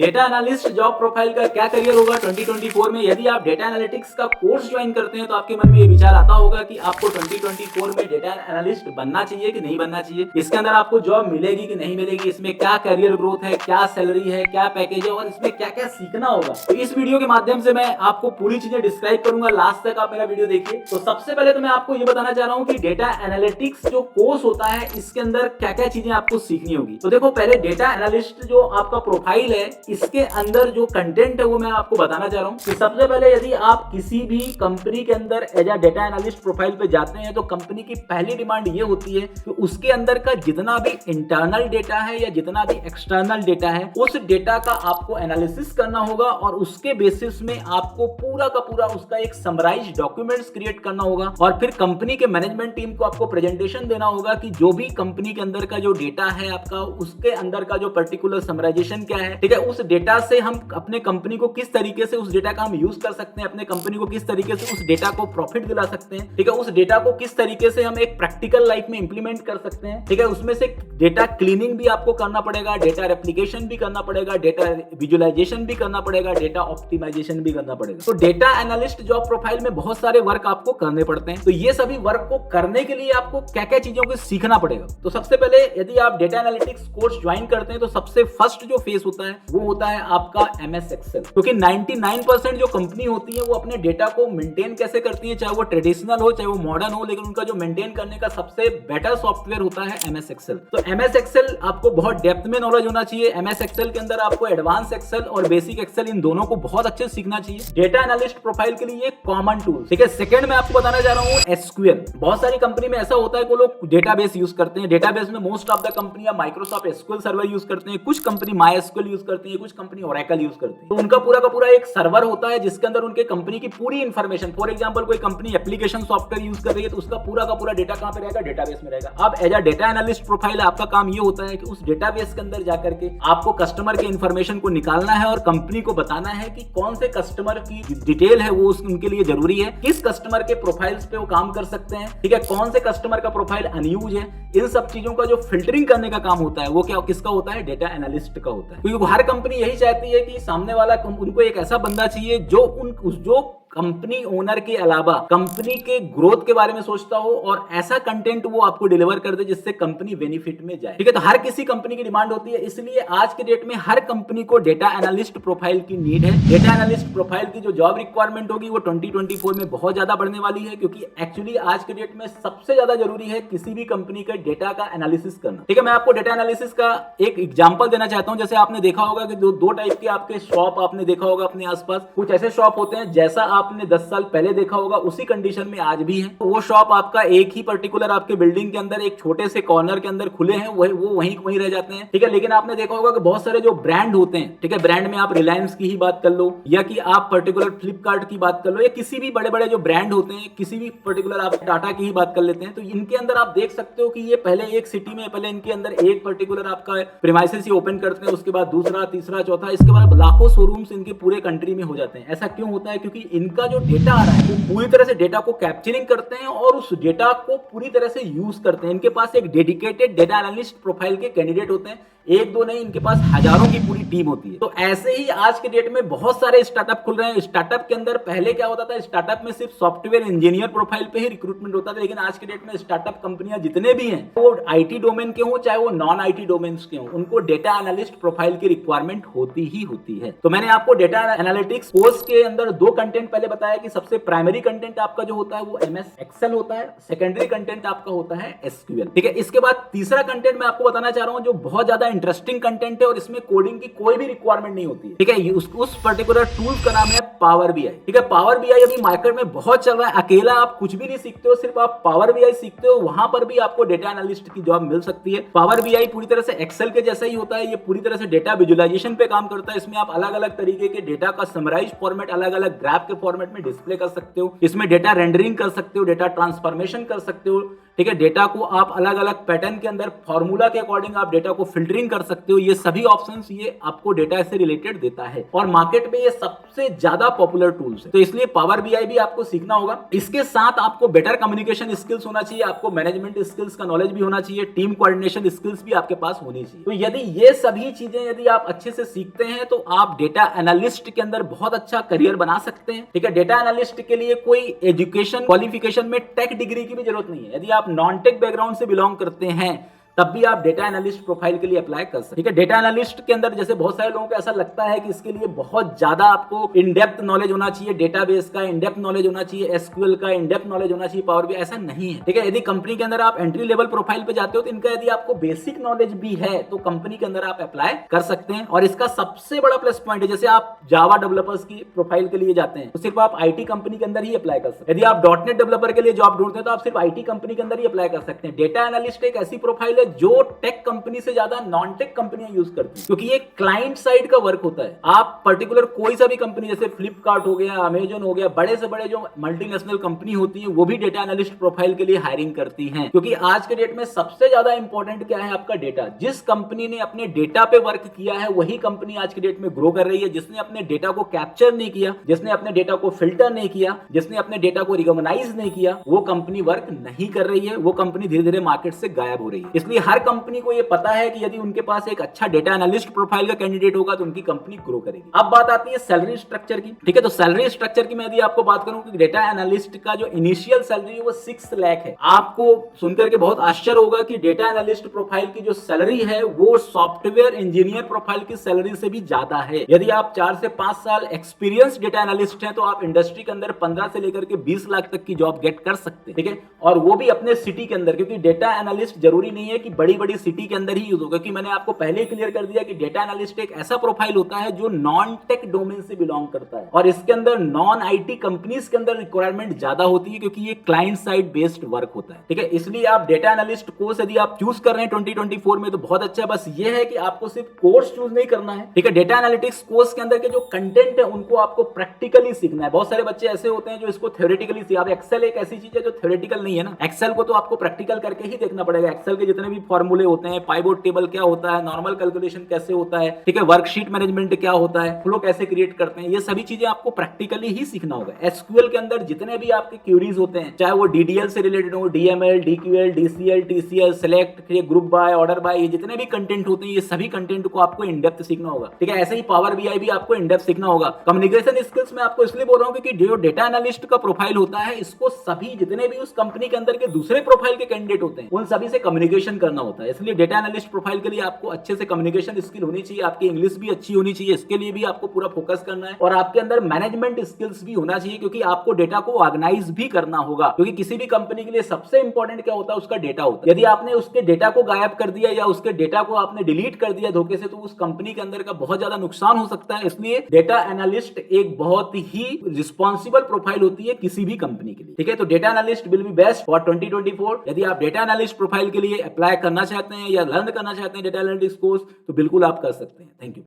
Data analyst job profile का क्या career होगा 2024 में। यदि आप डेटा एनालिटिक्स का कोर्स ज्वाइन करते हैं तो आपके मन में ये विचार आता होगा कि आपको 2024 में डेटा एनालिस्ट बनना चाहिए कि नहीं बनना चाहिए, इसके अंदर आपको जॉब मिलेगी कि नहीं मिलेगी, इसमें क्या करियर ग्रोथ है, क्या सैलरी है, क्या पैकेज है और इसमें क्या क्या सीखना होगा। तो इस वीडियो के माध्यम से मैं आपको पूरी चीजें डिस्क्राइब करूंगा। लास्ट तक आप मेरा वीडियो देखिए। तो सबसे पहले तो मैं आपको ये बताना चाह रहा हूँ कि डेटा एनालिटिक्स जो कोर्स होता है इसके अंदर क्या क्या चीजें आपको सीखनी होगी। तो देखो, पहले डेटा एनालिस्ट जो आपका प्रोफाइल है इसके अंदर जो कंटेंट है वो मैं आपको बताना चाह रहा हूं कि सबसे पहले यदि आप किसी भी कंपनी के अंदर as a data analyst profile पे जाते हैं तो कंपनी की पहली डिमांड ये होती है कि उसके अंदर का जितना भी इंटरनल डेटा है या जितना भी एक्सटर्नल डेटा है उस डेटा का आपको एनालिसिस करना होगा और उसके बेसिस में आपको पूरा का पूरा उसका एक समराइज डॉक्यूमेंट्स क्रिएट करना होगा और फिर कंपनी के मैनेजमेंट टीम को आपको प्रेजेंटेशन देना होगा कि जो भी कंपनी के अंदर का जो डेटा है आपका उसके अंदर का जो पर्टिकुलर समराइजेशन क्या है, ठीक है, उस डेटा से हम अपने कंपनी को किस तरीके से उस डेटा का हम यूज कर सकते हैं, अपने कंपनी को किस तरीके से उस डेटा को प्रॉफिट दिला सकते हैं, ठीक है, उस डेटा को किस तरीके से हम एक प्रैक्टिकल लाइफ में इंप्लीमेंट कर सकते हैं, ठीक है, उसमें से डेटा क्लीनिंग भी आपको करना पड़ेगा, डेटा रेप्लिकेशन भी करना पड़ेगा, डेटा विजुअलाइजेशन भी करना पड़ेगा, डेटा ऑप्टिमाइजेशन भी करना पड़ेगा। तो डेटा एनालिस्ट जॉब प्रोफाइल में बहुत सारे वर्क आपको करने पड़ते हैं। तो ये सभी वर्क को करने के लिए आपको क्या क्या चीजों को सीखना पड़ेगा। तो सबसे पहले यदि आप डेटा एनालिटिक्स कोर्स ज्वाइन करते हैं तो सबसे फर्स्ट जो फेस होता है वो होता है आपका MS एक्सेल। क्योंकि 99% जो कंपनी होती है वो अपने डेटा को मेंटेन कैसे करती है, चाहे वो ट्रेडिशनल हो चाहे वो मॉडर्न हो, लेकिन उनका जो मेंटेन करने का सबसे बेटर सॉफ्टवेयर होता है MS एक्सेल। तो MS एक्सेल आपको बहुत डेप्थ में नॉलेज होना चाहिए। MS एक्सेल के अंदर आपको एडवांस एक्सेल और बेसिक एक्सेल इन दोनों को बहुत अच्छे से सीखना चाहिए। डेटा एनालिस्ट प्रोफाइल के लिए कॉमन टूल, ठीक है। सेकंड मैं आपको बताना चाह रहा हूँ SQL। बहुत सारी कंपनी में ऐसा होता है कि लोग डेटाबेस यूज करते हैं। डेटाबेस में मोस्ट ऑफ द कंपनियां माइक्रोसॉफ्ट SQL सर्वर यूज करते हैं, कुछ कंपनी MySQL यूज करती है, कुछ कंपनी Oracle यूज करती है। तो उनका पूरा का पूरा एक सर्वर होता है जिसके अंदर उनके कंपनी की पूरी इंफॉर्मेशन, फॉर एग्जांपल कोई कंपनी एप्लीकेशन सॉफ्टवेयर यूज कर रही है तो उसका पूरा का पूरा डेटा कहां पे रहेगा, डेटाबेस में रहेगा। अब as a data analyst profile आपका काम ये होता है कि उस डेटाबेस के अंदर जाकर के आपको कस्टमर के इंफॉर्मेशन को निकालना है और कंपनी को बताना है कि कौन से कस्टमर की डिटेल है वो उनके लिए जरूरी है, किस कस्टमर के प्रोफाइल्स पे वो काम कर सकते हैं, ठीक है, कौन से कस्टमर का प्रोफाइल अनयूज है। इन सब चीजों का जो फिल्टरिंग करने का काम होता है वो क्या किसका होता है, डेटा एनालिस्ट का होता है। क्योंकि हर कंपनी यही चाहती है कि सामने वाला उनको एक ऐसा बंदा चाहिए जो कंपनी ओनर के अलावा कंपनी के ग्रोथ के बारे में सोचता हो और ऐसा कंटेंट वो आपको डिलीवर कर दे जिससे कंपनी बेनिफिट में जाए, ठीक है। तो हर किसी कंपनी की डिमांड होती है, इसलिए आज के डेट में हर कंपनी को डेटा एनालिस्ट प्रोफाइल की नीड है। डेटा एनालिस्ट प्रोफाइल की जो जॉब रिक्वायरमेंट होगी वो 2024 में बहुत ज्यादा बढ़ने वाली है, क्योंकि एक्चुअली आज के डेट में सबसे ज्यादा जरूरी है किसी भी कंपनी का डेटा का एनालिसिस करना, ठीक है। मैं आपको डेटा एनालिसिस का एक एग्जांपल देना चाहता हूं। जैसे आपने देखा होगा कि दो टाइप के आपके शॉप आपने देखा होगा अपने आसपास। कुछ ऐसे शॉप होते हैं जैसा आपने 10 साल पहले देखा होगा उसी कंडीशन में आज भी है। तो वो शॉप आपका एक ही पर्टिकुलर आपके बिल्डिंग के अंदर एक छोटे से कॉर्नर के अंदर खुले हैं, वो वहीं रह जाते हैं, ठीक है। लेकिन आपने देखा होगा कि बहुत सारे जो ब्रांड होते हैं, ठीक है, ब्रांड में आप रिलायंस की ही बात कर लो या कि आप पर्टिकुलर फ्लिपकार्ट की बात कर लो या किसी भी बड़े बड़े जो ब्रांड होते हैं, किसी भी पर्टिकुलर आप टाटा की ही बात कर लेते हैं। तो इनके अंदर आप देख सकते हो कि ये पहले एक सिटी में पहले इनके अंदर एक पर्टिकुलर आपका प्रीमाइसेस ही ओपन करते हैं, उसके बाद दूसरा, तीसरा, चौथा, इसके बाद लाखों शोरूम्स इनके पूरे कंट्री में हो जाते हैं। ऐसा क्यों होता है? क्योंकि इनका जो डेटा आ रहा है वो पूरी तरह से डेटा को कैप्चरिंग करते हैं और उस डेटा को पूरी तरह से यूज करते हैं। इनके पास एक डेडिकेटेड डेटा एनालिस्ट प्रोफाइल के कैंडिडेट होते हैं, एक दो नहीं, इनके पास हजारों की पूरी टीम होती है। तो ऐसे ही आज के डेट में बहुत सारे स्टार्टअप खुल रहे हैं। स्टार्टअप के अंदर पहले क्या होता था, स्टार्टअप में सिर्फ सॉफ्टवेयर इंजीनियर प्रोफाइल पे ही रिक्रूटमेंट होता था, लेकिन आज के डेट में स्टार्टअप कंपनियां जितने भी हैं वो आईटी डोमेन के हो चाहे वो नॉन आईटी डोमेन के हो, उनको डेटा एनालिस्ट प्रोफाइल की रिक्वायरमेंट होती ही होती है। तो मैंने आपको डेटा एनालिटिक्स कोर्स के अंदर दो कंटेंट पहले बताया कि सबसे प्राइमरी कंटेंट आपका जो होता है वो MS एक्सेल होता है, सेकेंडरी कंटेंट आपका होता है SQL, ठीक है। इसके बाद तीसरा कंटेंट मैं आपको बताना चाह रहा हूं जो बहुत ज्यादा इंटरेस्टिंग कंटेंट है और इसमें कोडिंग की कोई भी रिक्वायरमेंट नहीं होती है, ठीक है। उस पर्टिकुलर टूल का नाम है पावर BI, ठीक है। पावर BI अभी मार्केट में बहुत चल रहा है। अकेला आप कुछ भी नहीं सीखते हो, सिर्फ आप पावर BI सीखते हो, वहां पर भी आपको डेटा एनालिस्ट की जॉब मिल सकती है। पावर BI पूरी तरह से एक्सेल के जैसा ही होता है, ये पूरी तरह से डेटा विजुअलाइजेशन पे काम करता है। इसमें आप अलग अलग तरीके के डेटा का समराइज फॉर्मेट अलग अलग ग्राफ के फॉर्मेट में डिस्प्ले कर सकते हो, इसमें डेटा रेंडरिंग कर सकते हो, डेटा ट्रांसफॉर्मेशन कर सकते हो, ठीक है, डेटा को आप अलग अलग पैटर्न के अंदर फॉर्मूला के अकॉर्डिंग आप डेटा को फिल्टरिंग कर सकते हो। ये सभी ऑप्शंस ये आपको डेटा से रिलेटेड देता है और मार्केट में ये सबसे ज्यादा पॉपुलर टूल्स है। तो इसलिए पावर बीआई भी आपको सीखना होगा। इसके साथ आपको बेटर कम्युनिकेशन स्किल्स होना चाहिए, आपको मैनेजमेंट स्किल्स का नॉलेज भी होना चाहिए, टीम कोऑर्डिनेशन स्किल्स भी आपके पास होनी चाहिए। तो यदि ये सभी चीजें यदि आप अच्छे से सीखते हैं तो आप डेटा एनालिस्ट के अंदर बहुत अच्छा करियर बना सकते हैं। ठीक है, डेटा एनालिस्ट के लिए कोई एजुकेशन क्वालिफिकेशन में टेक डिग्री की भी जरूरत नहीं है। यदि आप नॉन टेक बैकग्राउंड से बिलोंग करते हैं तब भी आप डेटा एनालिस्ट प्रोफाइल के लिए अप्लाई कर सकते हैं। ठीक है, डेटा एनालिस्ट के अंदर जैसे बहुत सारे लोगों को ऐसा लगता है कि इसके लिए बहुत ज्यादा आपको इन डेप्थ नॉलेज होना चाहिए, डेटाबेस का इन डेप्थ नॉलेज होना चाहिए, एसक्यूएल का इन डेप्थ नॉलेज होना चाहिए, पावर बीआई, ऐसा नहीं है। ठीक है, यदि कंपनी के अंदर आप एंट्री लेवल प्रोफाइल पे जाते हो तो इनका यदि आपको बेसिक नॉलेज भी है तो कंपनी के अंदर आप अप्लाई कर सकते हैं। और इसका सबसे बड़ा प्लस पॉइंट है, जैसे आप जावा डेवलपर्स की प्रोफाइल के लिए जाते हैं तो सिर्फ आप आईटी कंपनी के अंदर ही अप्लाई कर सकते हैं। यदि आप डॉटनेट डेवलपर के लिए जॉब ढूंढते हैं तो आप सिर्फ आईटी कंपनी के अंदर ही अप्लाई कर सकते हैं। डेटा एनालिस्ट एक ऐसी प्रोफाइल है जो टेक कंपनी से ज्यादा नॉन टेक कंपनियां यूज करती हैं, क्योंकि ये क्लाइंट साइड का वर्क होता है। आप पर्टिकुलर कोई सा भी कंपनी जैसे फ्लिपकार्ट हो गया, अमेजन हो गया, बड़े से बड़े जो मल्टीनेशनल कंपनी होती है वो भी डेटा एनालिस्ट प्रोफाइल के लिए हायरिंग करती हैं, क्योंकि आज के डेट में सबसे ज्यादा इंपॉर्टेंट क्या है, आपका डेटा। जिस कंपनी ने अपने डेटा पे वर्क किया है वही कंपनी आज के डेट में ग्रो कर रही है। जिसने अपने डेटा को कैप्चर नहीं किया, जिसने अपने डेटा को फिल्टर नहीं किया, जिसने अपने डेटा को रिकॉग्नाइज नहीं किया, वो कंपनी वर्क नहीं कर रही है, वो कंपनी धीरे धीरे मार्केट से गायब हो रही है। इसलिए हर कंपनी को ये पता है कि यदि उनके पास एक अच्छा डेटा एनालिस्ट प्रोफाइल का कैंडिडेट होगा तो उनकी कंपनी ग्रो करेगी। अब बात आती है सैलरी स्ट्रक्चर की। ठीक है, तो सैलरी स्ट्रक्चर की मैं यदि आपको बात करूं कि डेटा एनालिस्ट का जो इनिशियल सैलरी है वो 6 लाख है। आपको सुनकर के बहुत आश्चर्य होगा कि डेटा एनालिस्ट प्रोफाइल की जो सैलरी है वो सॉफ्टवेयर इंजीनियर प्रोफाइल की सैलरी से भी ज्यादा है। यदि आप 4 से 5 साल एक्सपीरियंस डेटा एनालिस्ट हैं तो आप इंडस्ट्री के अंदर 15 से लेकर के 20 लाख तक की जॉब गेट कर सकते हैं। ठीक है, और वो भी अपने सिटी के अंदर, क्योंकि डेटा एनालिस्ट जरूरी नहीं है कि बड़ी बड़ी सिटी के अंदर ही यूज होगा। कि मैंने आपको पहले क्लियर कर दिया कि डेटा एनालिस्ट एक ऐसा प्रोफाइल होता है जो नॉन टेक डोमेन से बिलोंग करता है और इसके अंदर नॉन आईटी कंपनीज के अंदर रिक्वायरमेंट ज्यादा होती है, क्योंकि ये क्लाइंट साइड बेस्ड वर्क होता है। ठीक है, इसलिए आप डेटा एनालिस्ट कोर्स यदि आप चूज कर रहे हैं 2024 में तो बहुत अच्छा है। बस ये है कि आपको सिर्फ कोर्स चूज नहीं करना है। ठीक है, डेटा एनालिटिक्स कोर्स के अंदर के जो कंटेंट है उनको आपको प्रैक्टिकली सीखना है। बहुत सारे बच्चे ऐसे होते हैं जो इसको थ्योरेटिकली सीख। एक्सेल एक ऐसी चीज है जो थ्योरेटिकल नहीं है ना, एक्सेल को तो आपको प्रैक्टिकल करके ही देखना पड़ेगा। एक्सेल के जितने भी फॉर्मूले होते हैं, पाइवोट टेबल क्या होता है, नॉर्मल कैलकुलेशन कैसे होता है, ठीक है, वर्कशीट मैनेजमेंट क्या होता है, फ्लो कैसे क्रिएट करते हैं, ये सभी चीजें आपको प्रैक्टिकली ही सीखना होगा। एसक्यूएल के अंदर जितने भी आपके क्वेरीज होते हैं, चाहे वो डीडीएल से रिलेटेड हो, DML, DQL, DCL, TCL, select, group by, order by, ये जितने भी कंटेंट होते हैं ये सभी कंटेंट को आपको इन डेप्थ सीखना होगा। ठीक है, ऐसे ही पावर बीआई भी आपको इन डेप्थ सीखना होगा। कम्युनिकेशन स्किल्स में आपको इसलिए बोल रहा हूं क्योंकि जो डेटा एनालिस्ट का प्रोफाइल होता है इसको सभी जितने भी उस कंपनी के अंदर के दूसरे प्रोफाइल के कैंडिडेट होते हैं उन सभी से कम्युनिकेशन करना होता है। इसलिए डेटा एनालिस्ट प्रोफाइल के लिए आपको अच्छे से कम्युनिकेशन स्किल होनी चाहिए, आपकी इंग्लिश भी अच्छी होनी चाहिए, इसके लिए भी आपको पूरा फोकस करना है और आपके अंदर मैनेजमेंट स्किल्स भी होना चाहिए, क्योंकि आपको डेटा को ऑर्गेनाइज भी करना होगा। क्योंकि किसी भी कंपनी के लिए सबसे इंपॉर्टेंट क्या होता है, उसका डेटा होता है। यदि आपने उसके डेटा को गायब कर दिया या उसके डेटा को आपने डिलीट कर दिया धोखे से, तो उस कंपनी के अंदर का बहुत ज्यादा नुकसान हो सकता है। इसलिए डेटा एनालिस्ट एक बहुत ही रिस्पॉन्सिबल प्रोफाइल होती है किसी भी कंपनी के लिए। ठीक है, तो data analyst will be best for 2024। यदि आप डेटा एनालिस्ट प्रोफाइल के लिए अप्लाई करना चाहते हैं या लर्न करना चाहते हैं डेटा एनालिटिक्स कोर्स, तो बिल्कुल आप कर सकते हैं। Thank you.